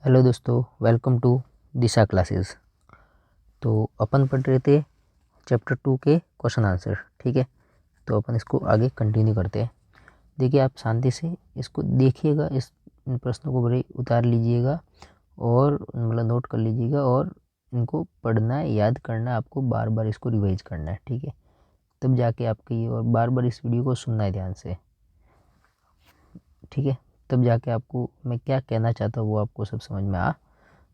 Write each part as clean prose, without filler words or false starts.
Hello दोस्तों, welcome to Disha classes. तो अपन पढ़ रहे थे चैप्टर 2 के क्वेश्चन आंसर। ठीक है, तो अपन इसको आगे कंटिन्यू करते हैं। देखिए, आप शांति से इसको देखिएगा, इस प्रश्नों को बड़े उतार लीजिएगा और मतलब नोट कर लीजिएगा, और इनको पढ़ना है, याद करना है, आपको बार बार इसको रिवाइज करना है। ठीक है, तब जाके आपकी, और बार बार इस वीडियो को सुनना है ध्यान से। ठीक है, तब जाके आपको मैं क्या कहना चाहता हूँ वो आपको सब समझ में आ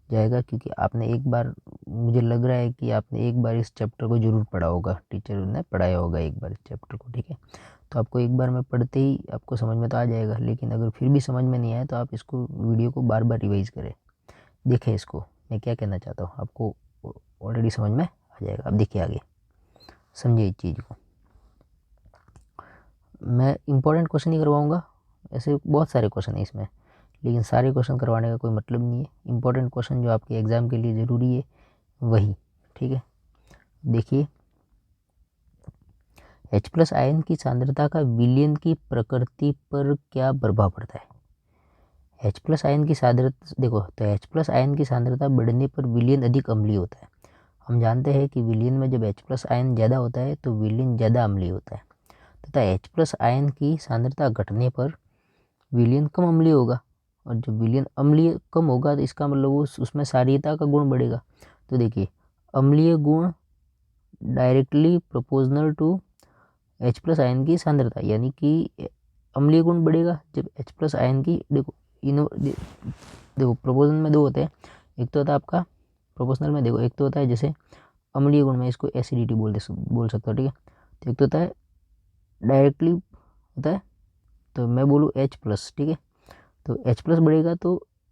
जाएगा, क्योंकि आपने एक बार, मुझे लग रहा है कि आपने एक बार इस चैप्टर को ज़रूर पढ़ा होगा, टीचर ने पढ़ाया होगा एक बार इस चैप्टर को। ठीक है, तो आपको एक बार में पढ़ते ही आपको समझ में तो आ जाएगा, लेकिन अगर फिर भी समझ में नहीं आए तो आप इसको, वीडियो को बार बार रिवाइज करें, देखें इसको मैं क्या कहना चाहता हूँ, आपको ऑलरेडी समझ में आ जाएगा। अब देखिए आगे, समझिए इस चीज़ को। मैं इंपॉर्टेंट क्वेश्चन ही करवाऊँगा, ऐसे बहुत सारे क्वेश्चन है इसमें, लेकिन सारे क्वेश्चन करवाने का कोई मतलब नहीं है। इंपॉर्टेंट क्वेश्चन जो आपके एग्ज़ाम के लिए ज़रूरी है वही। ठीक है, देखिए, H+ आयन की सांद्रता का विलयन की प्रकृति पर क्या प्रभाव पड़ता है। H+ आयन की सांद्रता देखो, तो H+ आयन की सांद्रता बढ़ने पर विलयन अधिक अम्लीय होता है। हम जानते हैं कि विलयन में जब H+ आयन ज़्यादा होता है तो विलयन ज़्यादा अम्लीय होता है, तथा H+ आयन की सांद्रता घटने पर विलयन कम अम्लीय होगा, और जब विलयन अम्लीय कम होगा तो इसका मतलब वो उसमें क्षारीयता का गुण बढ़ेगा। तो देखिए, अम्लीय गुण directly proportional to H+ ion की सांद्रता, यानी कि अम्लीय गुण बढ़ेगा जब H+ आयन की, देखो प्रोपोर्शनल में दो होते हैं, एक तो होता है आपका प्रोपोर्शनल में, देखो एक तो होता है जैसे अम्लीय गुण में इसको एसिडिटी बोल सकते हो। ठीक है, तो एक तो होता है डायरेक्टली होता है, तो मैं बोलूँ H+। ठीक है, तो H+ बढ़ेगा तो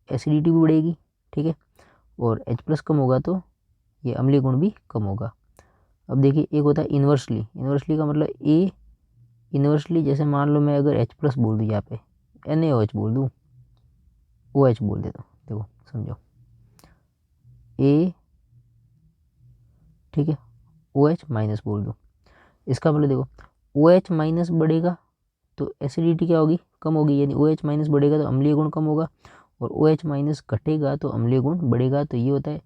एसिडिटी भी बढ़ेगी। ठीक है, और H+ कम होगा तो ये अम्लीय गुण भी कम होगा। अब देखिए, एक होता है इन्वर्सली। इन्वर्सली का मतलब इन्वर्सली, जैसे मान लो मैं अगर H+ बोल दूँ, यहाँ पे NaOH बोल दूँ, OH बोल देता हूँ, देखो समझो A, ठीक है, OH- बोल दूँ, इसका मतलब देखो OH- बढ़ेगा तो एसिडिटी क्या होगी, कम होगी, यानी OH- बढ़ेगा तो अम्लीय गुण कम होगा, और OH- घटेगा तो अम्लीय गुण बढ़ेगा। तो ये होता है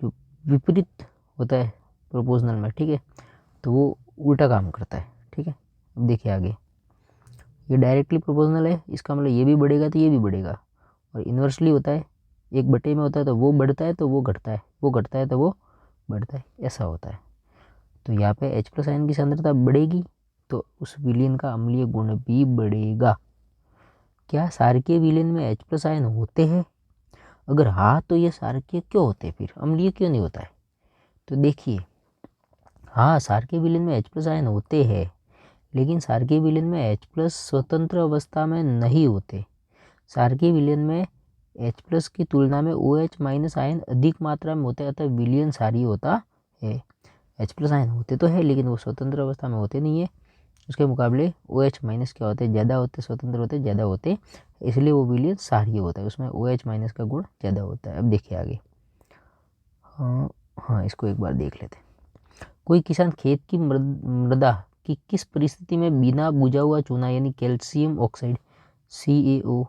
जो विपरीत होता है प्रोपोर्शनल में। ठीक है, तो वो उल्टा काम करता है। ठीक है, अब देखिए आगे, ये डायरेक्टली प्रोपोर्शनल है, इसका मतलब ये भी बढ़ेगा तो ये भी बढ़ेगा, और इन्वर्सली होता है, एक बटे में होता है तो वो बढ़ता है तो वो घटता है, वो घटता है तो वो बढ़ता है, ऐसा होता है। तो यहाँ पे H+ आयन की सांद्रता बढ़ेगी तो उस विलयन का अम्लीय गुण भी बढ़ेगा। क्या क्षारकीय विलयन में H+ आयन होते हैं? अगर हाँ तो ये क्षारकीय क्यों होते हैं, फिर अम्लीय क्यों नहीं होता है? तो देखिए, हाँ क्षारकीय विलयन में H+ आयन होते हैं, लेकिन क्षारकीय विलयन में H+ स्वतंत्र अवस्था में नहीं होते। क्षारकीय विलयन में H+ की तुलना में OH- आयन अधिक मात्रा में होते हैं, अतः विलयन क्षारीय होता है। H+ आयन होते तो है, लेकिन वो स्वतंत्र अवस्था में होते नहीं है, उसके मुकाबले OH- क्या होते हैं, ज़्यादा होते, स्वतंत्र होते ज़्यादा होते, इसलिए वो विलयन क्षारीय होता है, उसमें OH- का गुण ज़्यादा होता है। अब देखिए आगे, हाँ हाँ, इसको एक बार देख लेते हैं। कोई किसान खेत की मृदा की किस परिस्थिति में बिना बुझा हुआ चूना यानी कैल्शियम ऑक्साइड CaO,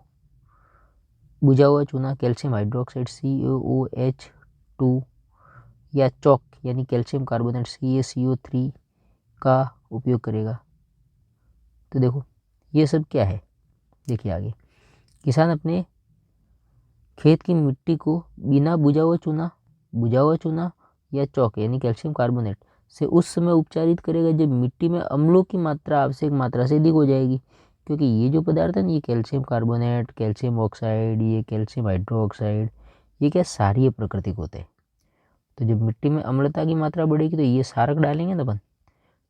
बुझा हुआ चूना कैल्शियम हाइड्रोक्साइड CaOH2, या चौक यानी कैल्शियम कार्बोनेट CaCO3 का उपयोग करेगा? तो देखो, ये सब क्या है, देखिए आगे, किसान अपने खेत की मिट्टी को बिना बुझा हुआ चूना या चौक यानी कैल्शियम कार्बोनेट से उस समय उपचारित करेगा जब मिट्टी में अम्लों की मात्रा आवश्यक मात्रा से अधिक हो जाएगी, क्योंकि ये जो पदार्थ है ना, ये कैल्शियम कार्बोनेट, कैल्शियम ऑक्साइड, ये कैल्शियम हाइड्रोक्साइड, ये क्या क्षारीय प्रकृति के होते हैं। तो जब मिट्टी में अम्लता की मात्रा बढ़ेगी तो ये क्षारक डालेंगे ना अपन,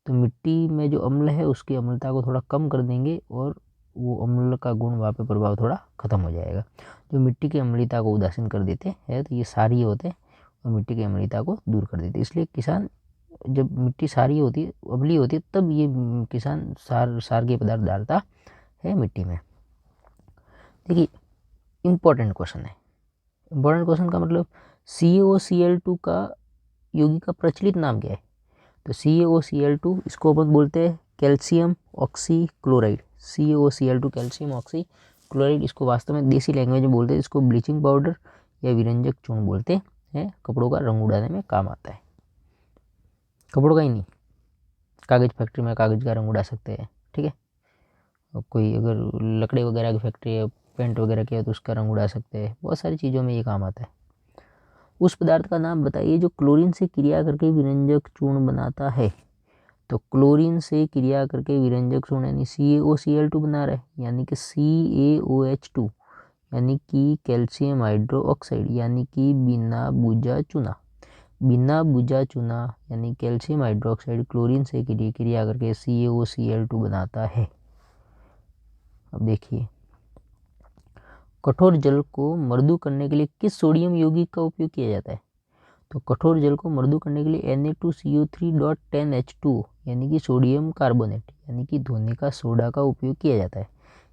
तो मिट्टी में जो अम्ल है उसकी अम्लता को थोड़ा कम कर देंगे, और वो अम्ल का गुण वहाँ पे प्रभाव थोड़ा खत्म हो जाएगा। जो मिट्टी की अम्लता को उदासीन कर देते हैं तो ये क्षारीय होते हैं, और मिट्टी की अम्लता को दूर कर देते हैं। इसलिए किसान, जब मिट्टी क्षारीय होती है, अम्लीय होती है, तब ये किसान क्षार के पदार्थ डालता है मिट्टी में। देखिए, इम्पोर्टेंट क्वेश्चन है। इम्पोर्टेंट क्वेश्चन का मतलब CaOCl2 का यौगिक का प्रचलित नाम क्या है? तो CaOCl2, इसको अपन बोलते हैं calcium oxy chloride. CaOCl2 calcium oxy chloride, इसको वास्तव में देसी लैंग्वेज में बोलते हैं, इसको ब्लीचिंग पाउडर या विरंजक चूर्ण बोलते हैं। कपड़ों का रंग उड़ाने में काम आता है। कपड़ों का ही नहीं, कागज़ फैक्ट्री में कागज़ का रंग उड़ा सकते हैं, ठीक है। और कोई अगर लकड़ी वगैरह की फैक्ट्री है, पेंट वगैरह की है तो उसका रंग उड़ा सकते हैं। बहुत सारी चीज़ों में ये काम आता है। उस पदार्थ का नाम बताइए जो क्लोरीन से क्रिया करके विरंजक चूर्ण बनाता है। तो क्लोरीन से क्रिया करके विरंजक चूर्ण यानी CaOCl2 बना रहा है, यानी कि CaOH2 यानी कि कैल्शियम हाइड्रोक्साइड, यानी कि बिना बुझा चूना। बिना बुझा चूना यानी कैल्शियम हाइड्रोक्साइड क्लोरीन से क्रिया करके CaOCl2 बनाता है। अब देखिए, कठोर जल को मृदु करने के लिए किस सोडियम यौगिक का उपयोग किया जाता है। तो कठोर जल को मृदु करने के लिए Na2CO3.10H2 यानी कि सोडियम कार्बोनेट यानी कि धोने का सोडा का उपयोग किया जाता है।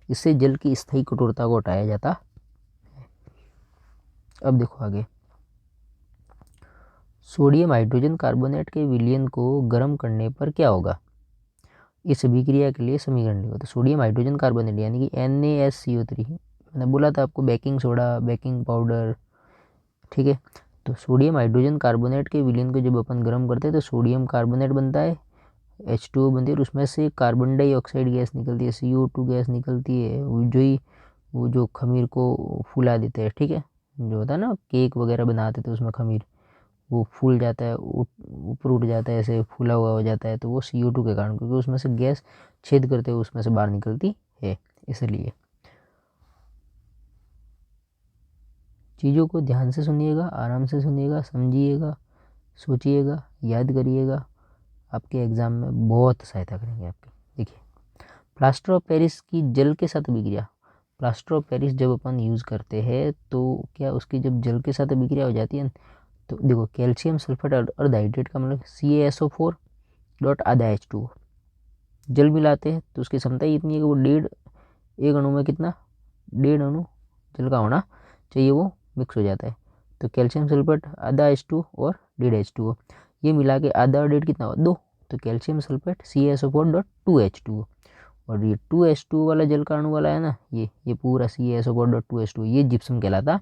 इससे जल की स्थायी कठोरता को हटाया जाता है। अब देखो आगे, सोडियम हाइड्रोजन कार्बोनेट के विलयन को गर्म करने पर क्या होगा। इस अभिक्रिया के लिए समीकरण लिखो। तो सोडियम हाइड्रोजन कार्बोनेट यानी कि NaSCO3, मैंने बोला था आपको बेकिंग सोडा, बेकिंग पाउडर, ठीक है। तो सोडियम हाइड्रोजन कार्बोनेट के विलयन को जब अपन गर्म करते हैं तो सोडियम कार्बोनेट बनता है, H2O बनती है और उसमें से कार्बन डाइऑक्साइड गैस निकलती है, CO2 गैस निकलती है। वो जो खमीर को फुला देते हैं, ठीक है। जो होता है ना केक वगैरह बनाते थे उसमें खमीर, वो फूल जाता है, ऊपर उठ जाता है, ऐसे फूला हुआ हो जाता है, तो वो CO2 के कारण, क्योंकि उसमें से गैस छेद करते हुए उसमें से बाहर निकलती है। इसलिए चीज़ों को ध्यान से सुनिएगा, आराम से सुनिएगा, समझिएगा, सोचिएगा, याद करिएगा, आपके एग्ज़ाम में बहुत सहायता करेंगे आपकी। देखिए, प्लास्टर ऑफ पेरिस की जल के साथ अभिक्रिया। प्लास्टर ऑफ पेरिस जब अपन यूज़ करते हैं तो क्या उसकी जब जल के साथ अभिक्रिया हो जाती है, तो देखो कैल्शियम सल्फेट अर्धहाइड्रेट का मतलब CaSO4 डॉट आधा H2O जल मिलाते हैं तो उसकी क्षमता ही इतनी है कि वो एक अणु में कितना, 1.5 अणु जल का होना चाहिए, वो मिक्स हो जाता है। तो कैल्शियम सल्फेट आधा H2 और 1.5 H2O, ये मिला के आधा और 1.5 कितना हुआ, 2। तो कैल्शियम सल्फेट CaSO4.2H2O, और ये 2H2O वाला जल का अणु वाला है ना, ये पूरा CaSO4.2H2O, ये जिप्सम कहलाता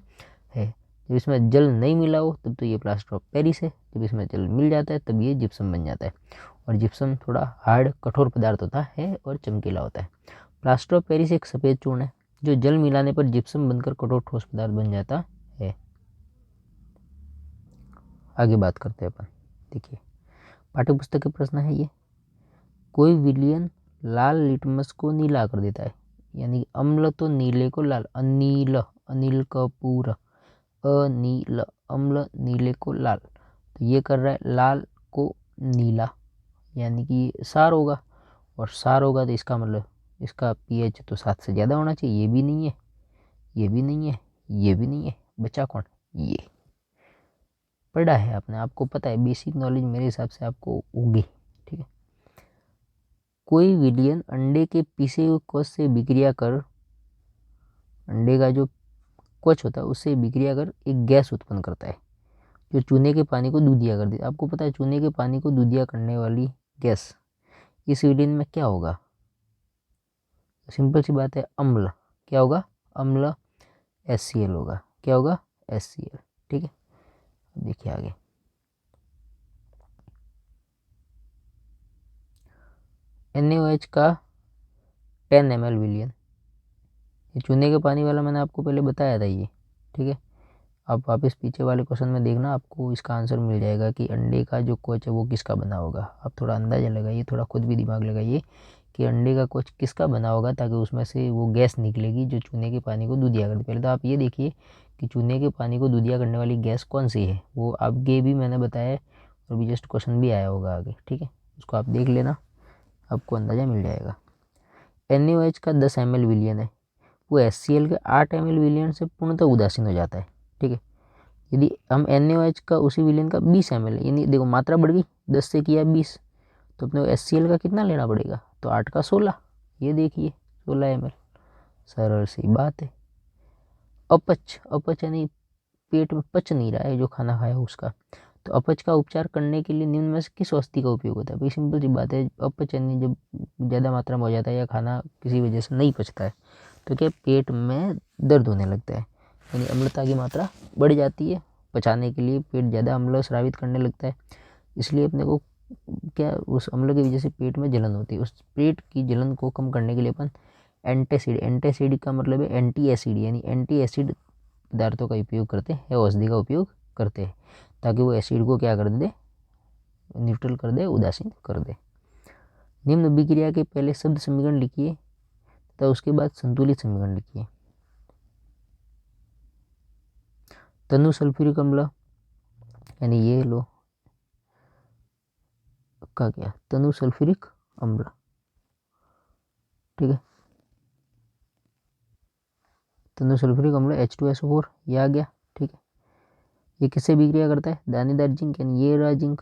है। जब इसमें जल नहीं मिला हो तब तो ये प्लास्टर ऑफ पेरिस है, जब इसमें जल मिल जाता है तब ये जिप्सम बन जाता है। और जिप्सम थोड़ा हार्ड कठोर पदार्थ होता है और चमकीला होता है। प्लास्टर ऑफ पेरिस एक सफ़ेद चूर्ण है जो जल मिलाने पर जिप्सम बनकर कठोर ठोस पदार्थ बन जाता है। आगे बात करते हैं अपन। देखिए, पाठ्यपुस्तक के प्रश्न है ये, कोई विलयन लाल लिटमस को नीला कर देता है, यानी अम्ल तो नीले को लाल, अनिल कपूर, अनिल, अम्ल नीले को लाल, तो ये कर रहा है लाल को नीला, यानी कि सार होगा, और सार होगा तो इसका मतलब इसका pH तो 7 से ज़्यादा होना चाहिए। ये भी नहीं है, ये भी नहीं है, ये भी नहीं है, बचा कौन, ये। पढ़ा है आपने, आपको पता है, बेसिक नॉलेज मेरे हिसाब से आपको होगी, ठीक है। कोई विलयन अंडे के पीसे हुए कोश से विक्रिया कर, अंडे का जो कोश होता है उससे विक्रिया कर एक गैस उत्पन्न करता है जो चूने के पानी को दूधिया कर देता है। आपको पता है चूने के पानी को दूधिया करने वाली गैस, इस विलयन में क्या होगा, सिंपल सी बात है, अम्ल। क्या होगा, अम्ल HCl होगा। क्या होगा, HCl, ठीक है। देखिए आगे, NaOH का 10 ml विलयन, ये चूने के पानी वाला मैंने आपको पहले बताया था ये, ठीक है। आप वापस पीछे वाले क्वेश्चन में देखना, आपको इसका आंसर मिल जाएगा कि अंडे का जो कोच है वो किसका बना होगा। आप थोड़ा अंदाज़ा लगाइए, थोड़ा खुद भी दिमाग लगाइए कि अंडे का कोच किसका बना होगा, ताकि उसमें से वो गैस निकलेगी जो चूने के पानी को दूधिया करती। पहले तो आप ये देखिए कि चूने के पानी को दूधिया करने वाली गैस कौन सी है, वो आगे भी मैंने बताया और भी जस्ट क्वेश्चन भी आया होगा आगे, ठीक है। उसको आप देख लेना, आपको अंदाज़ा मिल जाएगा। NaOH का 10 ml विलयन है, वो HCl के 8 ml विलयन से पूर्णतः उदासीन हो जाता है, ठीक है। यदि हम NaOH का उसी विलयन का 20 ml है, यानी देखो मात्रा बढ़ गई, 10 से किया 20, तो अपने को HCl का कितना लेना पड़ेगा, तो 8 का 16, ये देखिए 16 ml, सरल सी बात है। अपच यानी पेट में पच नहीं रहा है जो खाना खाया उसका, तो अपच का उपचार करने के लिए निम्न में से किस औषधि का उपयोग होता है। भाई सिंपल सी बात है, अपच यानी जब ज़्यादा मात्रा में हो जाता है या खाना किसी वजह से नहीं पचता है तो क्या पेट में दर्द होने लगता है, यानी अम्लता की मात्रा बढ़ जाती है पचाने के लिए, पेट ज़्यादा अम्ल स्रावित करने लगता है, इसलिए अपने को क्या उस अम्ल की वजह से पेट में जलन होती है। उस पेट की जलन को कम करने के लिए अपन एंटासिड का मतलब है एंटी एसिड, यानी एंटी एसिड पदार्थों का उपयोग करते हैं या औषधि का उपयोग करते हैं, ताकि वो एसिड को क्या कर दे, न्यूट्रल कर दे, उदासीन कर दे। निम्न अभिक्रिया के पहले शब्द समीकरण लिखिए तथा उसके बाद संतुलित समीकरण लिखिए। तनु सल्फ्यूरिक अम्ल, यानी ये लो का क्या, तनु सल्फ्यूरिक अम्ल, ठीक है। तनु सल्फ्यूरिक अम्ल H2SO4 ये आ गया, ठीक है। ये किससे अभिक्रिया करता है, दानेदार जिंक, यानी ये रहा जिंक,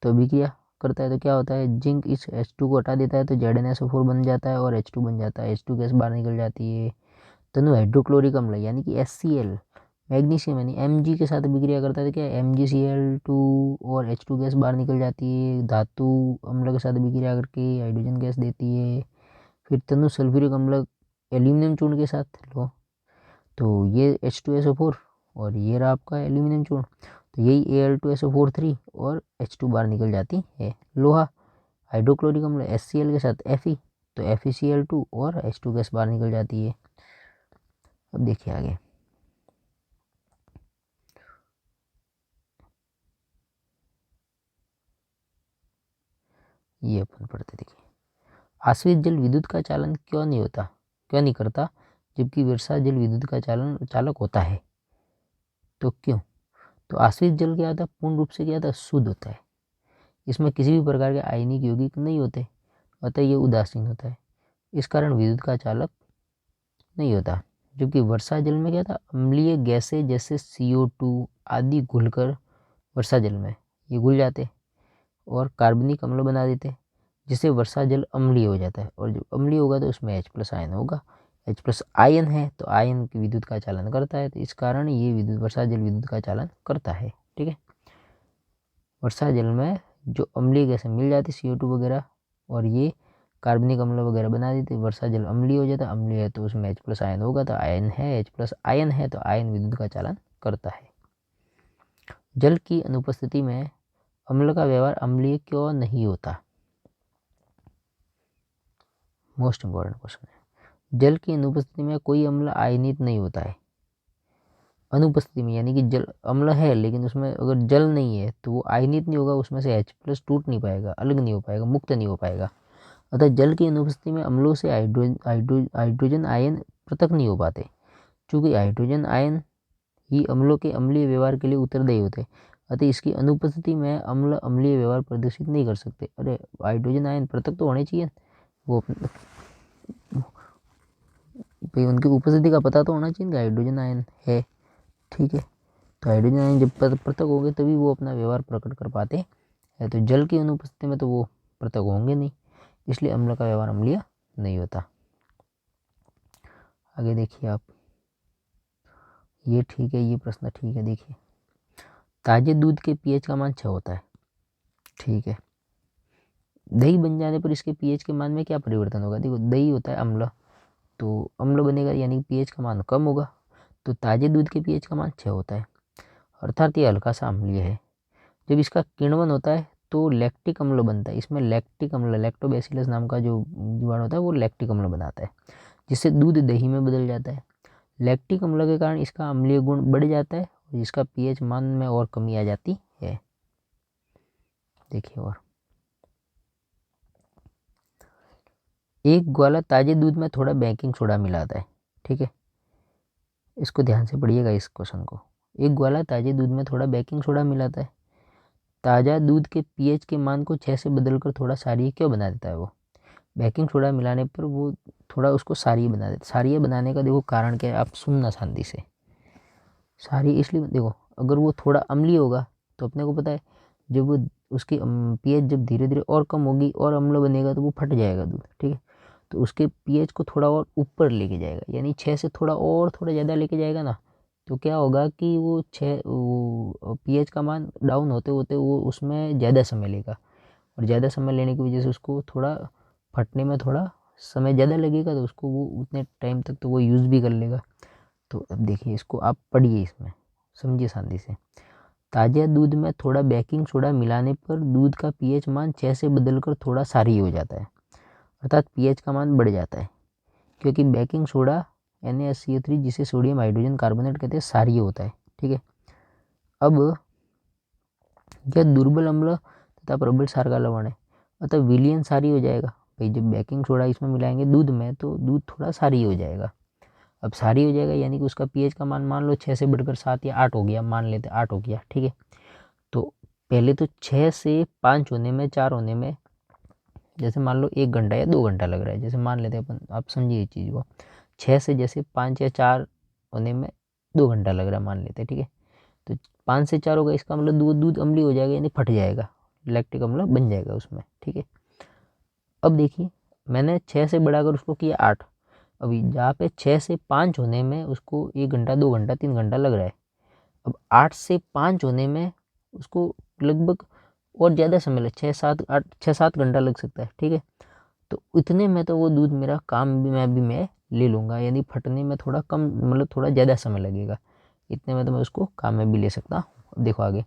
तो अभिक्रिया करता है तो क्या होता है, जिंक इस H2 को हटा देता है तो ZnSO4 बन जाता है और H2 बन जाता है, H2 गैस बाहर निकल जाती है। तनु हाइड्रोक्लोरिक अम्ल यानी कि HCl, मैग्नीशियम यानी Mg के साथ अभिक्रिया करता है तो क्या है, MgCl2 और H2 गैस बाहर निकल जाती है, धातु अम्ल के साथ अभिक्रिया करके हाइड्रोजन गैस देती है। फिर तनु सल्फ्यूरिक अम्ल एल्यूमिनियम चूर्ण के साथ लो, तो ये H2SO4 और ये रहा आपका एल्यूमिनियम चूर्ण, तो यही Al2SO4 और H2 बाहर निकल जाती है। लोहा हाइड्रोक्लोरिक अम्ल HCl के साथ Fe, तो FeCl2 और H2 गैस बाहर निकल जाती है। अब देखिए आगे, ये अपन पढ़ते देखिए, आश्रित जल विद्युत का चालन क्यों नहीं करता, जबकि वर्षा जल विद्युत का चालक होता है, तो क्यों। तो आश्रित जल क्या होता है, पूर्ण रूप से क्या होता है, शुद्ध होता है, इसमें किसी भी प्रकार के आयनिक यौगिक नहीं होते, अतः ये उदासीन होता है, इस कारण विद्युत का चालक नहीं होता। जबकि वर्षा जल में क्या था, अम्लीय गैसें जैसे CO2 आदि घुलकर वर्षा जल में ये घुल जाते और कार्बनिक अम्ल बना देते, जिससे वर्षा जल अम्लीय हो जाता है, और जब अम्लीय होगा तो उसमें H+ आयन होगा, H+ आयन है तो आयन की विद्युत का चालन करता है, तो इस कारण ये वर्षा जल विद्युत का चालन करता है, ठीक है। वर्षा जल में जो अम्लीय गैसें मिल जाती CO2 वगैरह और ये कार्बनिक अम्ल वगैरह बना देते, वर्षा जल अम्लीय हो जाता, अम्लीय है तो उसमें H+ आयन होगा, तो आयन है H+ आयन है तो आयन विद्युत का चालन करता है। जल की अनुपस्थिति में अम्ल का व्यवहार अम्लीय क्यों नहीं होता, मोस्ट इंपॉर्टेंट क्वेश्चन है। जल की अनुपस्थिति में कोई अम्ल आयनित नहीं होता है, अनुपस्थिति में यानी कि जल अम्ल है लेकिन उसमें अगर जल नहीं है तो वो आयनित नहीं होगा, उसमें से H+ टूट नहीं पाएगा, अलग नहीं हो पाएगा, मुक्त नहीं हो पाएगा। अतः जल की अनुपस्थिति में अम्लों से हाइड्रोजन आयन पृथक नहीं हो पाते, चूँकि हाइड्रोजन आयन ही अम्लों के अम्लीय व्यवहार के लिए उत्तरदायी होते, अतः इसकी अनुपस्थिति में अम्ल अम्लीय व्यवहार प्रदर्शित नहीं कर सकते। अरे हाइड्रोजन आयन पृथक तो होने चाहिए, वो भाई उनकी उपस्थिति का पता तो होना चाहिए कि हाइड्रोजन आयन है, ठीक है। तो हाइड्रोजन आयन जब पृथक होंगे तभी वो अपना व्यवहार प्रकट कर पाते हैं, तो जल की अनुपस्थिति में तो वो पृथक होंगे नहीं, इसलिए अम्ल का व्यवहार अम्लीय नहीं होता। आगे देखिए आप, ये ठीक है, ये प्रश्न ठीक है। देखिए ताजे दूध के pH का मान 6 होता है, ठीक है। दही बन जाने पर इसके pH के मान में क्या परिवर्तन होगा, देखो दही होता है अम्ल, तो अम्ल बनेगा यानी pH का मान कम होगा, तो ताजे दूध के pH का मान 6 होता है, अर्थात ये हल्का सा अम्लीय है। जब इसका किण्वन होता है तो लैक्टिक अम्ल बनता है, इसमें लैक्टिक अम्ल, लैक्टोबैसिलस नाम का जो जीवाणु होता है वो लैक्टिक अम्ल बनाता है, जिससे दूध दही में बदल जाता है। लैक्टिक अम्ल के कारण इसका अम्लीय गुण बढ़ जाता है और इसका pH मान में और कमी आ जाती है। देखिए, और एक ग्वाला ताजे दूध में थोड़ा बेकिंग सोडा मिलाता है, ठीक है, इसको ध्यान से पढ़िएगा इस क्वेश्चन को। एक ग्वाला ताजे दूध में थोड़ा बेकिंग सोडा मिलाता है, ताज़ा दूध के pH के मान को 6 से बदलकर थोड़ा क्षारीय क्यों बना देता है वो, बेकिंग सोडा मिलाने पर वो थोड़ा उसको क्षारीय बना देता है। क्षारीय बनाने का देखो कारण क्या है, आप सुनना शांति से। क्षारीय इसलिए देखो, अगर वो थोड़ा अम्लीय होगा तो अपने को पता है जब वो उसकी pH जब धीरे धीरे और कम होगी और अम्ल बनेगा तो वो फट जाएगा दूध, ठीक है। तो उसके pH को थोड़ा और ऊपर लेके जाएगा, यानी 6 से थोड़ा ज़्यादा लेके जाएगा ना, तो क्या होगा कि वो pH का मान डाउन होते होते वो उसमें ज़्यादा समय लेगा, और ज़्यादा समय लेने की वजह से उसको थोड़ा फटने में थोड़ा समय ज़्यादा लगेगा, तो उसको वो उतने टाइम तक तो वो यूज़ भी कर लेगा, तो अब देखिए इसको आप पढ़िए, इसमें समझिए शांति से। ताज़ा दूध में थोड़ा बेकिंग सोडा मिलाने पर दूध का पीएच मान 6 से बदलकर थोड़ा क्षारीय हो जाता है, अर्थात पीएच का मान बढ़ जाता है, क्योंकि बेकिंग सोडा NaSCO3 जिसे सोडियम हाइड्रोजन कार्बोनेट कहते हैं क्षारीय होता है। ठीक है, अब यह दुर्बल अम्ल तथा प्रबल क्षार का लवण है, अतः विलयन क्षारीय हो जाएगा। भाई जब बेकिंग सोडा इसमें मिलाएंगे दूध में तो दूध थोड़ा क्षारीय हो जाएगा। अब क्षारीय हो जाएगा यानी कि उसका पीएच का मान लो 6 से बढ़कर 7 या 8 हो गया, मान लेते 8 हो गया। ठीक है, तो पहले तो 6 से 5 होने में, 4 होने में जैसे मान लो 1 घंटा या 2 घंटा लग रहा है, जैसे मान लेते अपन, आप समझिए इस चीज़ को। 6 से जैसे 5 या 4 होने में 2 घंटा लग रहा है मान लेते हैं। ठीक है, तो 5 से 4 होगा, इसका मतलब दूध अम्लीय हो जाएगा, यानी फट जाएगा, लैक्टिक अम्ल बन जाएगा उसमें। ठीक है, अब देखिए मैंने 6 से बढ़ाकर उसको किया 8। अभी जहाँ पे 6 से 5 होने में उसको 1 घंटा, 2 घंटा, 3 घंटा लग रहा है, अब 8 से 5 होने में उसको लगभग और ज़्यादा समय लग, 6-7 घंटा लग सकता है। ठीक है, तो इतने में तो वो दूध मेरा काम भी मैं ले लूँगा, यानी फटने में थोड़ा कम, मतलब थोड़ा ज़्यादा समय लगेगा, इतने में तो मैं उसको काम में भी ले सकता हूँ। अब देखो आगे,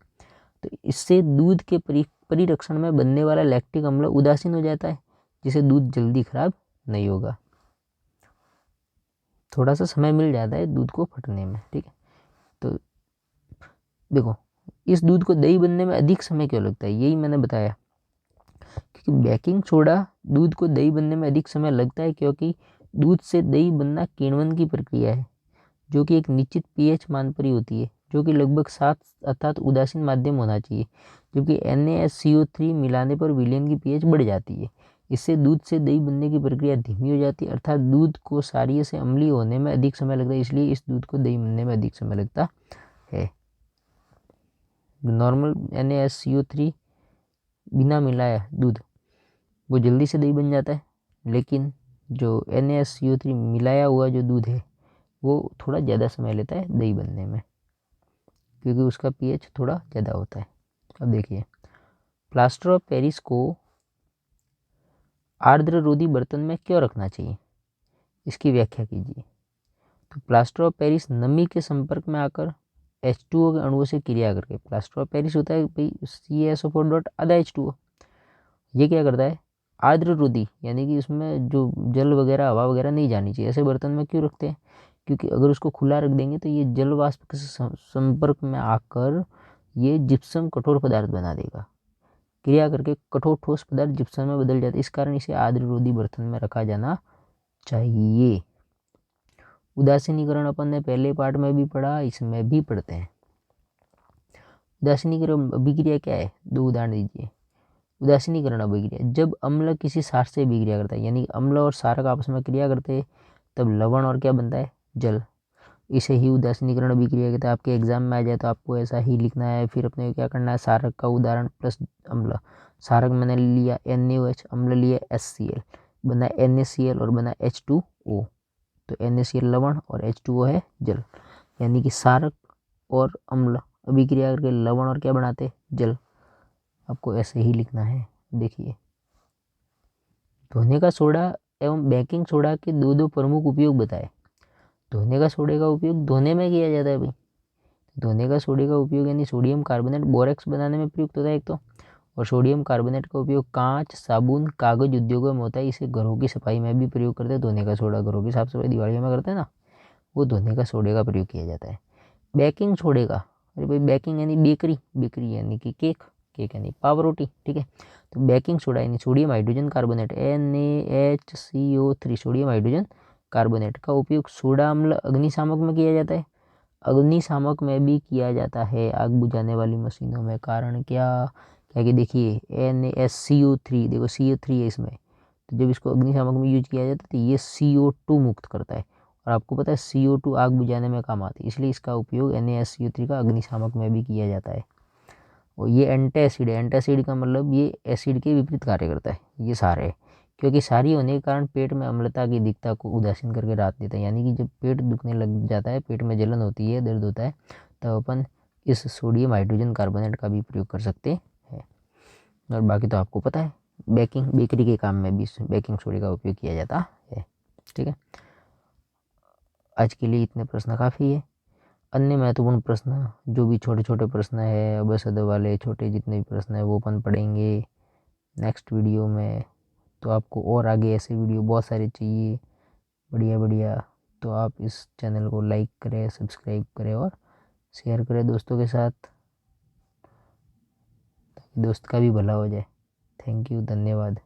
तो इससे दूध के परिरक्षण में बनने वाला लैक्टिक अम्ल उदासीन हो जाता है, जिससे दूध जल्दी खराब नहीं होगा, थोड़ा सा समय मिल जाता है दूध को फटने में। ठीक है, तो देखो इस दूध को दही बनने में अधिक समय क्यों लगता है, यही मैंने बताया, क्योंकि बेकिंग सोडा दूध को दही बनने में अधिक समय लगता है, क्योंकि दूध से दही बनना किण्वन की प्रक्रिया है, जो कि एक निश्चित पीएच मान पर ही होती है, जो कि लगभग 7 अर्थात उदासीन माध्यम होना चाहिए, जबकि NaSCO3 मिलाने पर विलयन की पीएच बढ़ जाती है। इससे दूध से दही बनने की प्रक्रिया धीमी हो जाती है, अर्थात दूध को क्षारीय से अम्लीय होने में अधिक समय लगता है, इसलिए इस दूध को दही बनने में अधिक समय लगता है। नॉर्मल NaSCO3 बिना मिलाया दूध वो जल्दी से दही बन जाता है, लेकिन जो NaSCO3 मिलाया हुआ जो दूध है वो थोड़ा ज़्यादा समय लेता है दही बनने में, क्योंकि उसका पीएच थोड़ा ज़्यादा होता है। अब देखिए प्लास्टर ऑफ पेरिस को आर्द्र रोधी बर्तन में क्यों रखना चाहिए, इसकी व्याख्या कीजिए। तो प्लास्टर ऑफ पेरिस नमी के संपर्क में आकर H2O के अणुओं से क्रिया करके, प्लास्टर ऑफ पेरिस होता है भाई CaSO4 डॉट आधा H2O, ये क्या करता है आर्द्र रोधी, यानी कि उसमें जो जल वगैरह, हवा वगैरह नहीं जानी चाहिए। ऐसे बर्तन में क्यों रखते हैं, क्योंकि अगर उसको खुला रख देंगे तो ये जल वाष्प के संपर्क में आकर ये जिप्सम कठोर पदार्थ बना देगा, क्रिया करके कठोर ठोस पदार्थ जिप्सम में बदल जाता है। इस कारण इसे आर्द्र रोधी बर्तन में रखा जाना चाहिए। उदासीनीकरण अपन ने पहले पार्ट में भी पढ़ा, इसमें भी पढ़ते हैं। उदासीनीकरण अभिक्रिया क्या है, 2 उदाहरण दीजिए। उदासीनीकरण अभिक्रिया, जब अम्ल किसी क्षार से अभिक्रिया करता है, यानी अम्ल और क्षारक आपस में क्रिया करते हैं, तब लवण और क्या बनता है, जल। इसे ही उदासीनीकरण अभिक्रिया कहते हैं। आपके एग्जाम में आ जाए तो आपको ऐसा ही लिखना है। फिर अपने क्या करना है, क्षारक का उदाहरण प्लस अम्ल। क्षारक मैंने लिया NaOH, अम्ल लिया HCl, बना NaCl और बना H2O। तो NaCl लवण और H2O है जल, यानी कि क्षारक और अम्ल अभिक्रिया करके लवण और क्या बनाते, जल। आपको ऐसे ही लिखना है। देखिए धोने का सोडा एवं बेकिंग सोडा के दो प्रमुख उपयोग बताए। धोने का सोडे का उपयोग धोने में किया जाता है भाई। धोने का सोडे का उपयोग यानी सोडियम कार्बोनेट बोरेक्स बनाने में प्रयुक्त होता है एक तो, और सोडियम कार्बोनेट का उपयोग कांच, साबुन, कागज उद्योगों में होता है। इसे घरों की सफाई में भी प्रयोग करते हैं। धोने का सोडा घरों की साफ सफाई दिवाली में करते हैं ना, वो धोने का सोडे का प्रयोग किया जाता है। बेकिंग सोडे का, अरे भाई बेकिंग यानी बेकरी, बेकरी यानी कि केक, केक यानी पाव रोटी। ठीक है, तो बेकिंग सोडा यानी sodium hydrogen carbonate NaHCO3 sodium hydrogen carbonate का उपयोग सोडा अम्ल अग्निशामक में किया जाता है। अग्निशामक में भी किया जाता है आग बुझाने वाली मशीनों में। कारण क्या, क्या कि देखिए NaSCO3, देखो CO3 है इसमें, तो जब इसको अग्निशामक में यूज किया जाता है तो ये CO2 मुक्त करता है, और आपको पता है CO2 आग बुझाने में काम आती है, इसलिए इसका उपयोग NaSCO3 का अग्निशामक में भी किया जाता है। और ये एंटासिड है। एंटासिड का मतलब ये एसिड के विपरीत कार्य करता है, ये सारे है, क्योंकि सारी होने के कारण पेट में अम्लता की दिक्कता को उदासीन करके राहत देता है। यानी कि जब पेट दुखने लग जाता है, पेट में जलन होती है, दर्द होता है, तब अपन इस सोडियम हाइड्रोजन कार्बोनेट का भी प्रयोग कर सकते हैं। और बाकी तो आपको पता है, बेकरी के काम में भी बेकिंग सोडा का उपयोग किया जाता है। ठीक है, आज के लिए इतने प्रश्न काफ़ी है। अन्य महत्वपूर्ण प्रश्न जो भी छोटे छोटे प्रश्न है, बस अदर वाले छोटे जितने भी प्रश्न है वो अपन पढ़ेंगे नेक्स्ट वीडियो में। तो आपको और आगे ऐसे वीडियो बहुत सारे चाहिए बढ़िया बढ़िया, तो आप इस चैनल को लाइक करें, सब्सक्राइब करें और शेयर करें दोस्तों के साथ, ताकि दोस्त का भी भला हो जाए। थैंक यू, धन्यवाद।